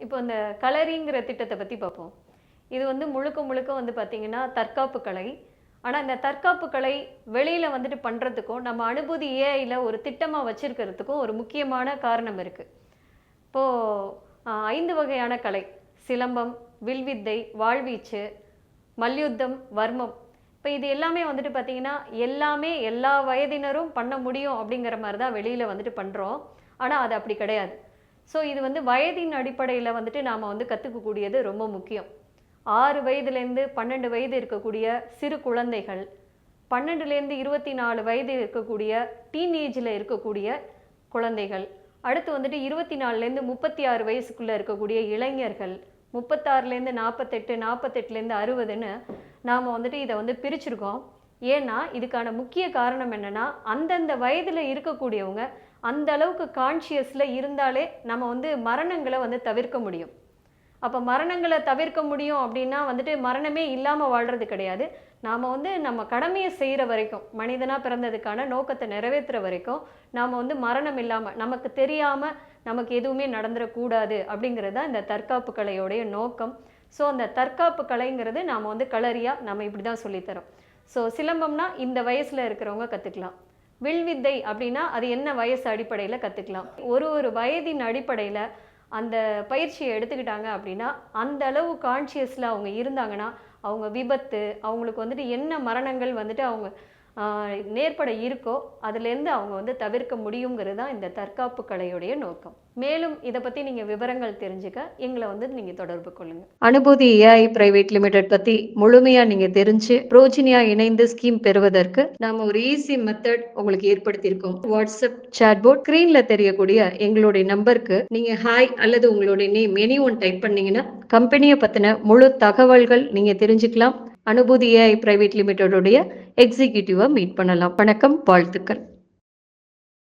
இப்போ இந்த கலரிங்கிற திட்டத்தை பற்றி பார்ப்போம். இது வந்து முழுக்க முழுக்க வந்து பார்த்தீங்கன்னா தற்காப்பு கலை. ஆனால் இந்த தற்காப்பு கலை வெளியில் வந்துட்டு பண்ணுறதுக்கும் நம்ம அனுபூதி ஏஐயில் ஒரு திட்டமாக வச்சுருக்கிறதுக்கும் ஒரு முக்கியமான காரணம் இருக்குது. இப்போது 5 வகையான கலை: சிலம்பம், வில்வித்தை, வாழ்வீச்சு, மல்யுத்தம், வர்மம். இப்போ இது எல்லாமே வந்துட்டு பார்த்தீங்கன்னா எல்லாமே எல்லா வயதினரும் பண்ண முடியும் அப்படிங்கிற மாதிரி தான் வெளியில் வந்துட்டு பண்ணுறோம். ஆனால் அது அப்படி கிடையாது. ஸோ இது வந்து வயதின் அடிப்படையில் வந்துட்டு நாம் வந்து கற்றுக்கக்கூடியது ரொம்ப முக்கியம். 6 வயதுலேருந்து 12 வயது இருக்கக்கூடிய சிறு குழந்தைகள், 12லேருந்து 24 வயது இருக்கக்கூடிய டீனேஜில் இருக்கக்கூடிய குழந்தைகள், அடுத்து வந்துட்டு 24லேருந்து 36 வயசுக்குள்ளே இருக்கக்கூடிய இளைஞர்கள், 36லேருந்து 48, 48லேருந்து 60ன்னு நாம் வந்துட்டு இதை வந்து பிரிச்சிருக்கோம். ஏன்னா இதுக்கான முக்கிய காரணம் என்னென்னா, அந்தந்த வயதில் இருக்கக்கூடியவங்க அந்த அளவுக்கு கான்ஷியஸில் இருந்தாலே நம்ம வந்து மரணங்களை வந்து தவிர்க்க முடியும். அப்போ மரணங்களை தவிர்க்க முடியும் அப்படின்னா வந்துட்டு மரணமே இல்லாமல் வாழ்கிறது கிடையாது. நாம் வந்து நம்ம கடமையை செய்கிற வரைக்கும், மனிதனாக பிறந்ததுக்கான நோக்கத்தை நிறைவேற்றுற வரைக்கும் நாம் வந்து மரணம் இல்லாமல், நமக்கு தெரியாமல் நமக்கு எதுவுமே நடந்துடக்கூடாது அப்படிங்கிறது தான் இந்த தற்காப்பு கலையோடைய நோக்கம். ஸோ அந்த தற்காப்பு கலைங்கிறது நாம் வந்து களரியாக நம்ம இப்படி தான் சொல்லித்தரோம். ஸோ சிலம்பம்னா இந்த வயசில் இருக்கிறவங்க கற்றுக்கலாம். வில்வித்தை அப்படின்னா அது என்ன வயசு அடிப்படையில் கற்றுக்கலாம். ஒரு வயதின் அடிப்படையில் அந்த பயிற்சியை எடுத்துக்கிட்டாங்க அப்படின்னா, அந்த அளவு கான்ஷியஸில் அவங்க இருந்தாங்கன்னா, அவங்க விபத்து, அவங்களுக்கு வந்துட்டு என்ன மரணங்கள் வந்துட்டு அவங்க நேர்பட இருக்கோ அதுலேருந்து அவங்க வந்து தவிர்க்க முடியுங்கிறது தான் இந்த தற்காப்பு கலையுடைய நோக்கம். மேலும் இதை பற்றி நீங்கள் விவரங்கள் தெரிஞ்சுக்க எங்களை வந்து நீங்கள் தொடர்பு கொள்ளுங்கள். அனுபூதி ஏஐ பிரைவேட் லிமிடெட் பற்றி முழுமையாக நீங்கள் தெரிஞ்சு ப்ரோஜினியா இணைந்து ஸ்கீம் பெறுவதற்கு நாம் ஒரு ஈஸி மெத்தட் உங்களுக்கு ஏற்படுத்தியிருக்கோம். வாட்ஸ்அப் சாட்போர்ட் ஸ்க்ரீனில் தெரியக்கூடிய எங்களுடைய நம்பருக்கு நீங்கள் ஹாய் அல்லது உங்களுடைய நேம் எனி ஒன் டைப் பண்ணீங்கன்னா கம்பெனியை பற்றின முழு தகவல்கள் நீங்கள் தெரிஞ்சுக்கலாம். அனுபூதி ஏஐ பிரைவேட் லிமிடெடோடைய எக்ஸிக்யூட்டிவா மீட் பண்ணலாம். வணக்கம், வாழ்த்துக்கள்.